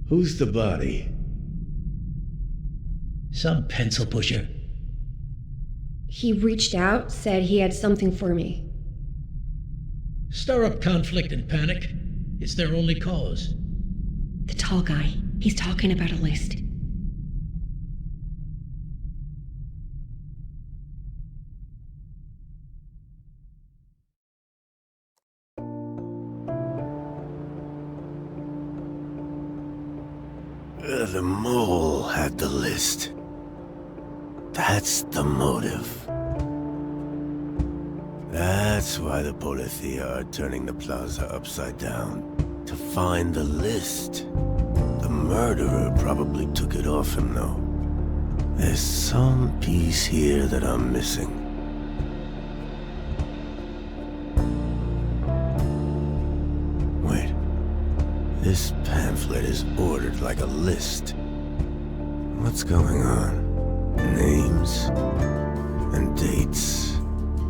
Who's the body? Some pencil pusher. He reached out, said he had something for me. Stir up conflict and panic. It's their only cause. The tall guy. He's talking about a list. The mole had the list. That's the motive. That's why the Policia are turning the plaza upside down. To find the list. The murderer probably took it off him, though. There's some piece here that I'm missing. Wait. This pamphlet is ordered like a list. What's going on? Names and dates.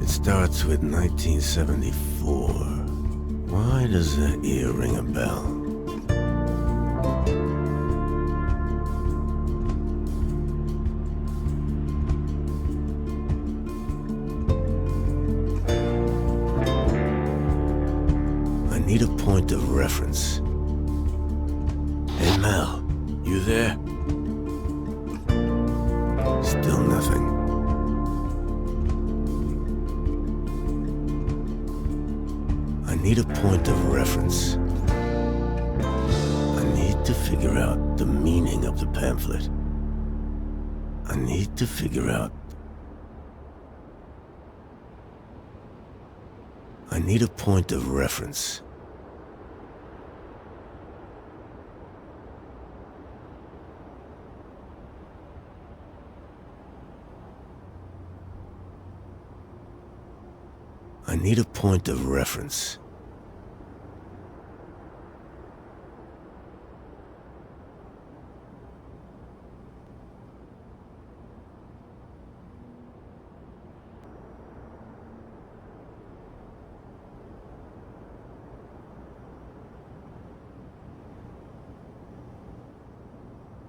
It starts with 1974. Why does that year ring a bell? I need a point of reference. Hey, Mel, you there? Still nothing. I need a point of reference. I need to figure out the meaning of the pamphlet. I need to figure out... I need a point of reference. I need a point of reference.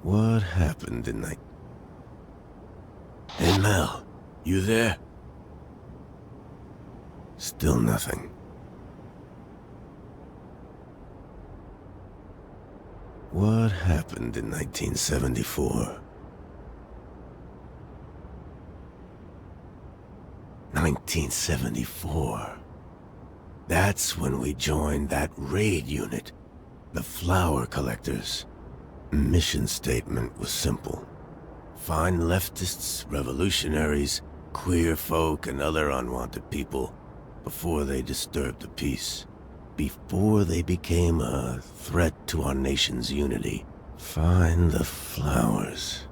What happened tonight? Hey, Mel, you there? Still nothing. What happened in 1974? 1974. That's when we joined that raid unit, the flower collectors. Mission statement was simple. Find leftists, revolutionaries, queer folk, and other unwanted people before they disturbed the peace. Before they became a threat to our nation's unity. Find the flowers.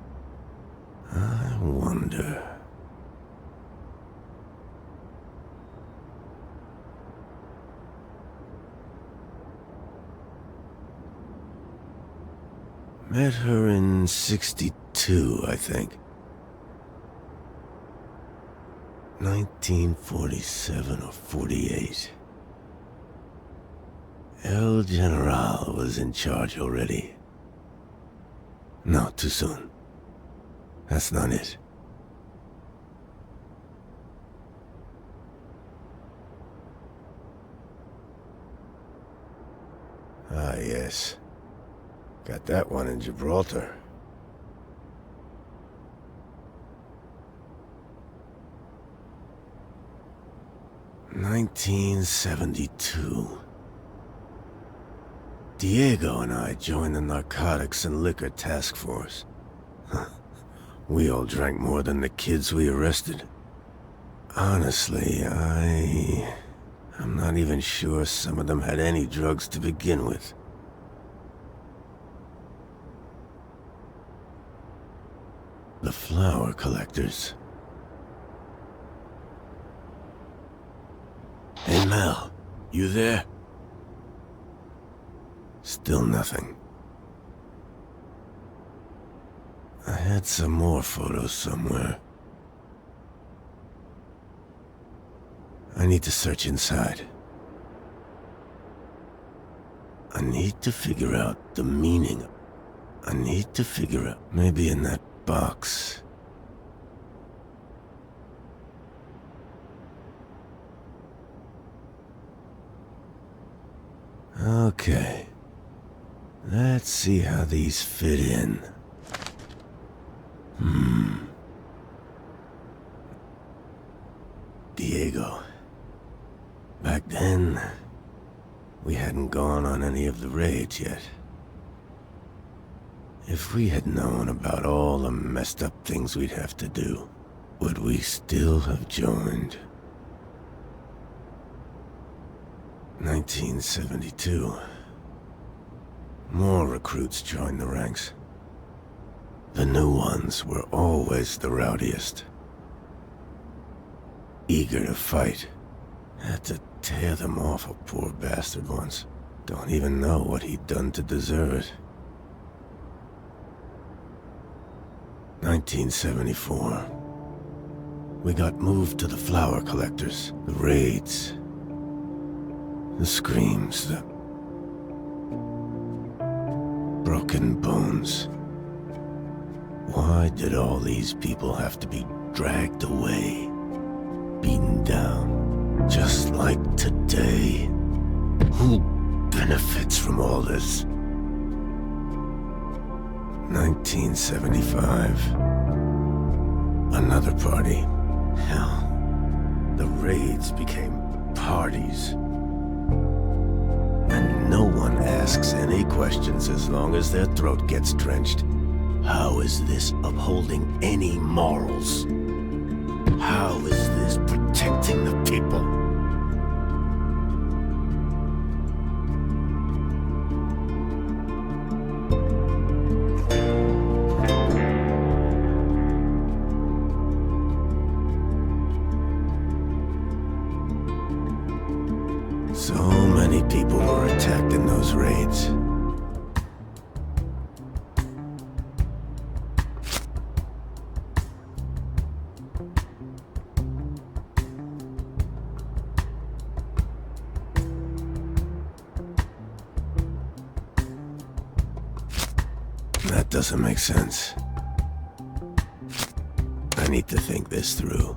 I wonder... Met her in '62, I think. 1947 or 48. El General was in charge already. No, too soon. That's not it. Ah, yes. Got that one in Gibraltar. '72. Diego and I joined the Narcotics and Liquor Task Force. We all drank more than the kids we arrested. Honestly, I'm not even sure some of them had any drugs to begin with. The flower collectors. Hey, Mel, you there? Still nothing. I had some more photos somewhere. I need to search inside. I need to figure out the meaning. I need to figure out. Maybe in that box. Okay. Let's see how these fit in. Diego. Back then, we hadn't gone on any of the raids yet. If we had known about all the messed up things we'd have to do, would we still have joined? 1972. More recruits joined the ranks. The new ones were always the rowdiest. Eager to fight. Had to tear them off a poor bastard once. Don't even know what he'd done to deserve it. 1974. We got moved to the flower collectors, the raids, the screams, the broken bones. Why did all these people have to be dragged away, beaten down, just like today? Who benefits from all this? 1975. Another party. Hell, the raids became parties. And no one asks any questions as long as their throat gets drenched. How is this upholding any morals? How is this protecting the people? So many people were attacked in those raids. That doesn't make sense. I need to think this through.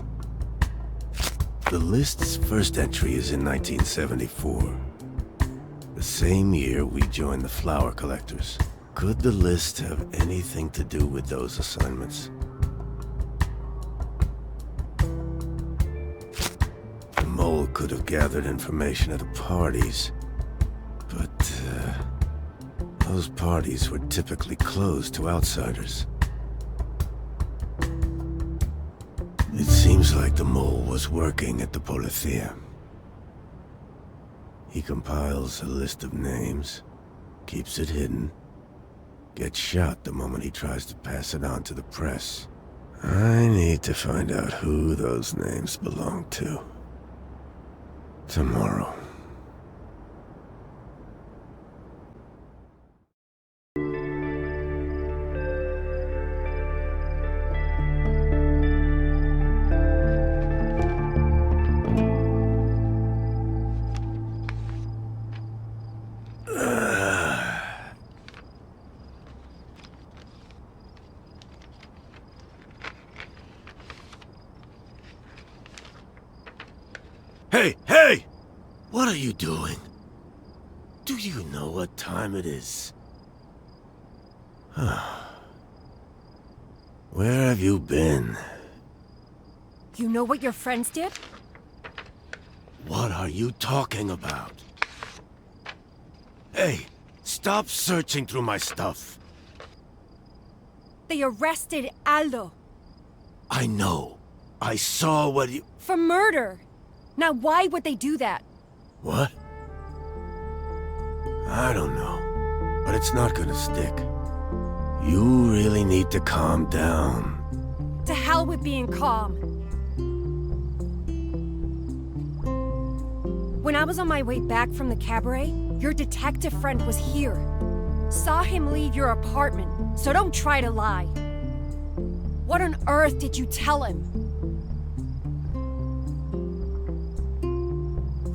The list's first entry is in 1974. The same year we joined the flower collectors. Could the list have anything to do with those assignments? The mole could have gathered information at the parties, but those parties were typically closed to outsiders. It seems like the mole was working at the Policia. He compiles a list of names, keeps it hidden, gets shot the moment he tries to pass it on to the press. I need to find out who those names belong to. Tomorrow. Hey! What are you doing? Do you know what time it is? Where have you been? You know what your friends did? What are you talking about? Hey, stop searching through my stuff. They arrested Aldo. I know. I saw what you... For murder. Now why would they do that? What? I don't know. But it's not gonna stick. You really need to calm down. To hell with being calm. When I was on my way back from the cabaret, your detective friend was here. Saw him leave your apartment, so don't try to lie. What on earth did you tell him?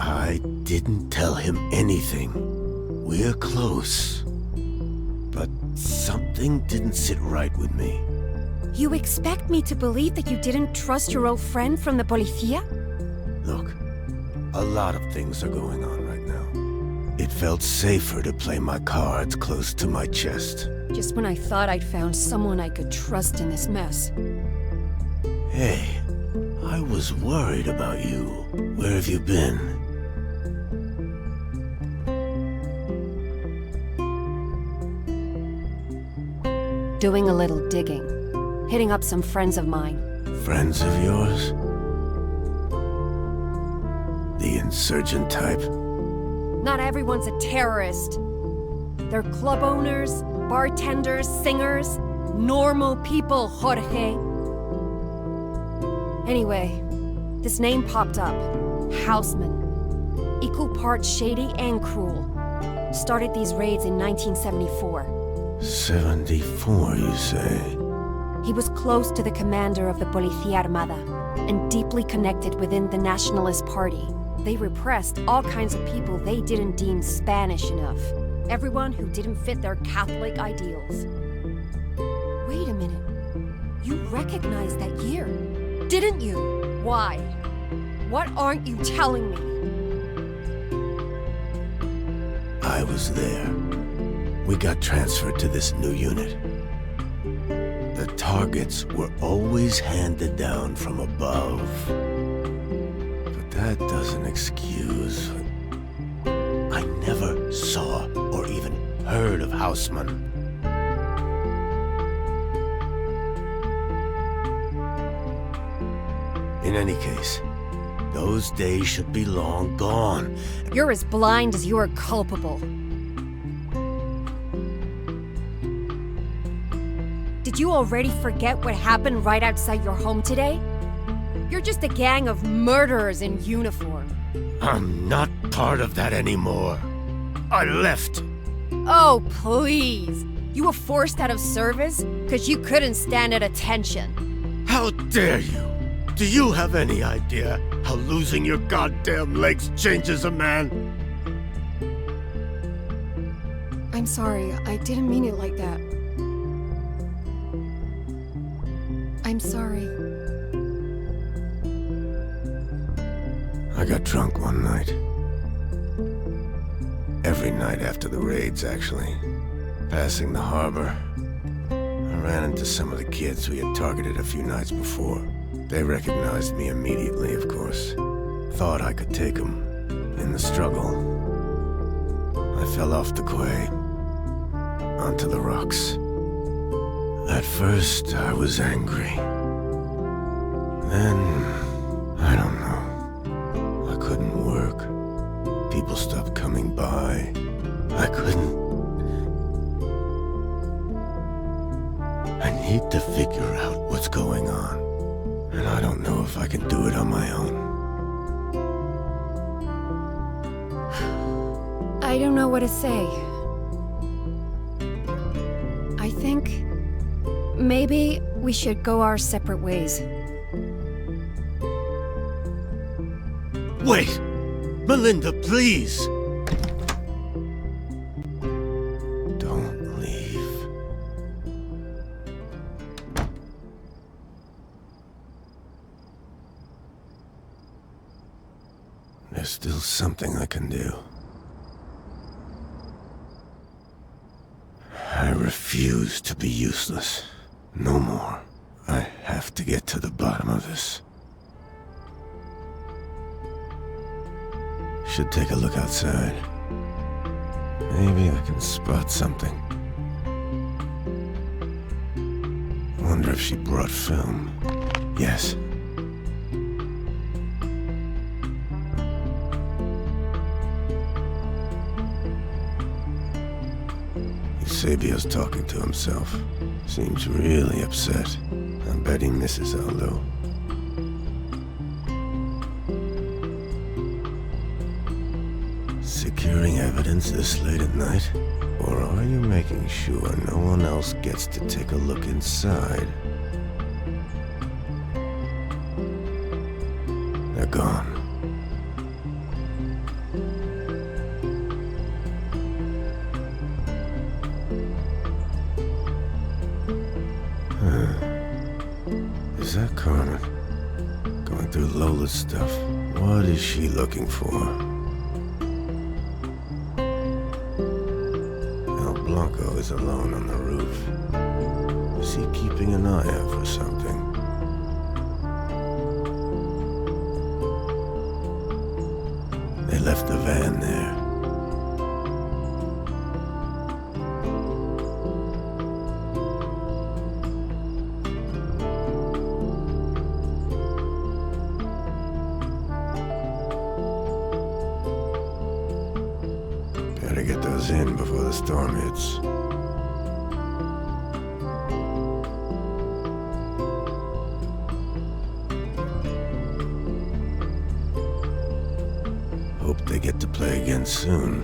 I didn't tell him anything. We're close. But Something didn't sit right with me. You expect me to believe that you didn't trust your old friend from the policía? Look, a lot of things are going on right now. It felt safer to play my cards close to my chest. Just when I thought I'd found someone I could trust in this mess. Hey, I was worried about you. Where have you been? Doing a little digging. Hitting up some friends of mine. Friends of yours? The insurgent type? Not everyone's a terrorist. They're club owners, bartenders, singers, normal people, Jorge. Anyway, this name popped up. Houseman. Equal parts shady and cruel. Started these raids in 1974. 74, you say? He was close to the commander of the Policía Armada and deeply connected within the Nationalist Party. They repressed all kinds of people they didn't deem Spanish enough. Everyone who didn't fit their Catholic ideals. Wait a minute. You recognized that year, didn't you? Why? What aren't you telling me? I was there. We got transferred to this new unit. The targets were always handed down from above. But that doesn't excuse... I never saw or even heard of Houseman. In any case, those days should be long gone. You're as blind as you are culpable. Did you already forget what happened right outside your home today? You're just a gang of murderers in uniform. I'm not part of that anymore. I left. Oh, please. You were forced out of service because you couldn't stand at attention. How dare you? Do you have any idea how losing your goddamn legs changes a man? I'm sorry. I didn't mean it like that. I'm sorry. I got drunk one night. Every night after the raids, actually. Passing the harbor, I ran into some of the kids we had targeted a few nights before. They recognized me immediately, of course. Thought I could take them. In the struggle, I fell off the quay, onto the rocks. At first, I was angry. Then, I don't know. I couldn't work. People stopped coming by. I couldn't. I need to figure out what's going on. And I don't know if I can do it on my own. I don't know what to say. I think maybe we should go our separate ways. Wait! Melinda, please! Don't leave. There's still something I can do. I refuse to be useless. No more. I have to get to the bottom of this. Should take a look outside. Maybe I can spot something. Wonder if she brought film. Yes. Eusebio's talking to himself. Seems really upset. I bet he misses Aldo. Securing evidence this late at night? Or are you making sure no one else gets to take a look inside? They're gone. bullet stuff. What is she looking for? El Blanco is alone on the roof. Is he keeping an eye out for something? They left the van there. Gotta get those in before the storm hits. Hope they get to play again soon.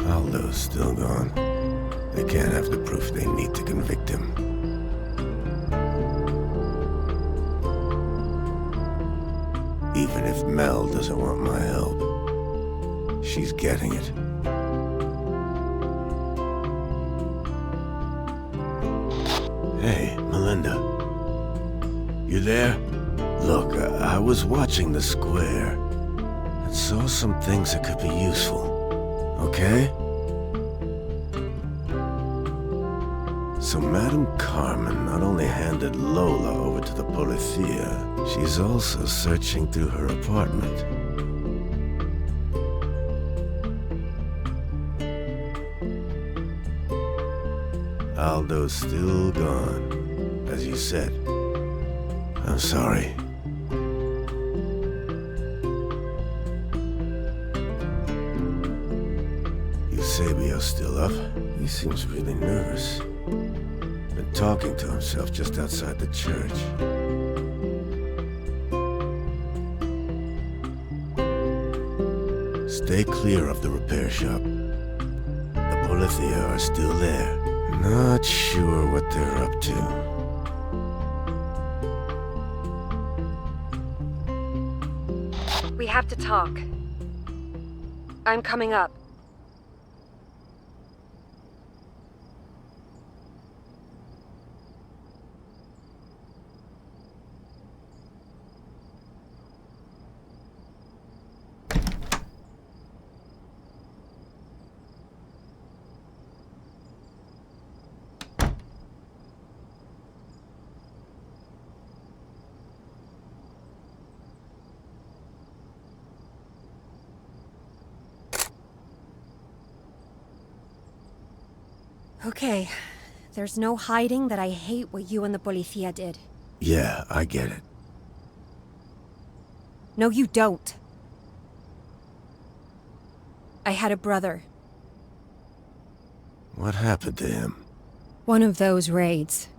Aldo's still gone. They can't have the proof they need to convict him. Even if Mel doesn't want my help, she's getting it. Hey, Melinda. You there? Look, I was watching the square and saw some things that could be useful. Okay? So Madame Carmen not only handed Lola over to the policia, she's also searching through her apartment. Aldo's still gone, as you said. I'm sorry. Eusebio's still up. He seems really nervous. Been talking to himself just outside the church. Stay clear of the repair shop. The policia are still there. Not sure what they're up to. We have to talk. I'm coming up. Okay, there's no hiding that I hate what you and the policia did. Yeah, I get it. No, you don't. I had a brother. What happened to him? One of those raids.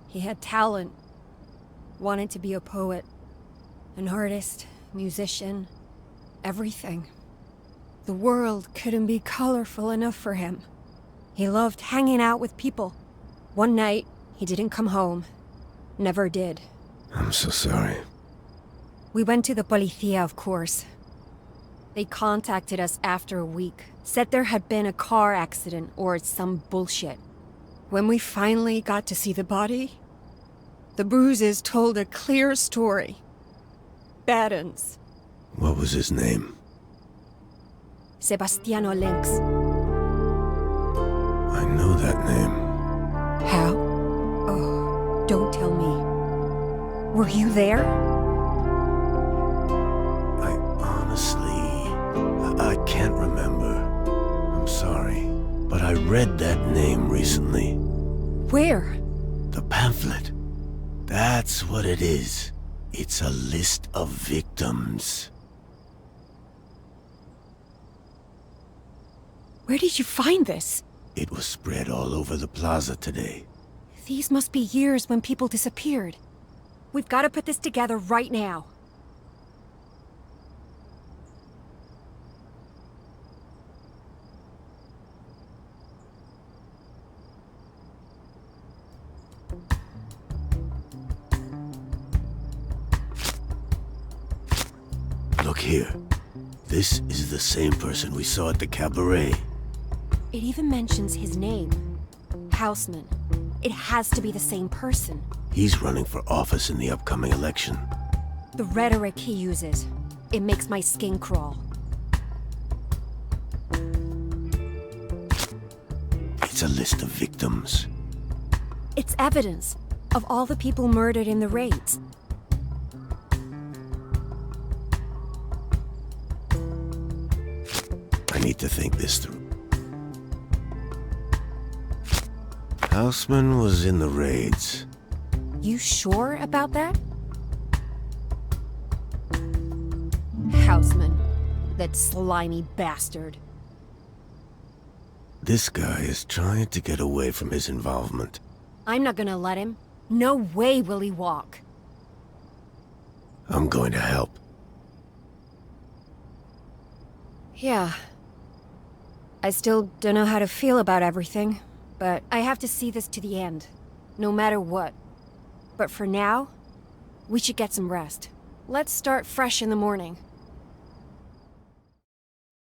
He had talent. Wanted to be a poet. An artist, musician, everything. The world couldn't be colorful enough for him. He loved hanging out with people. One night, he didn't come home. Never did. I'm so sorry. We went to the policia, of course. They contacted us after a week. Said there had been a car accident or some bullshit. When we finally got to see the body, the bruises told a clear story. Bad uns. What was his name? Sebastiano Lynx. I know that name. How? Oh, don't tell me. Were you there? I honestly... I can't remember. I'm sorry. But I read that name recently. Where? The pamphlet. That's what it is. It's a list of victims. Where did you find this? It was spread all over the plaza today. These must be years when people disappeared. We've got to put this together right now. Look here. This is the same person we saw at the cabaret. It even mentions his name. Houseman. It has to be the same person. He's running for office in the upcoming election. The rhetoric he uses. It makes my skin crawl. It's a list of victims. It's evidence of all the people murdered in the raids. I need to think this through. Houseman was in the raids. You sure about that? Houseman. That slimy bastard. This guy is trying to get away from his involvement. I'm not gonna let him. No way will he walk. I'm going to help. Yeah. I still don't know how to feel about everything, but I have to see this to the end, no matter what. But for now, we should get some rest. Let's start fresh in the morning.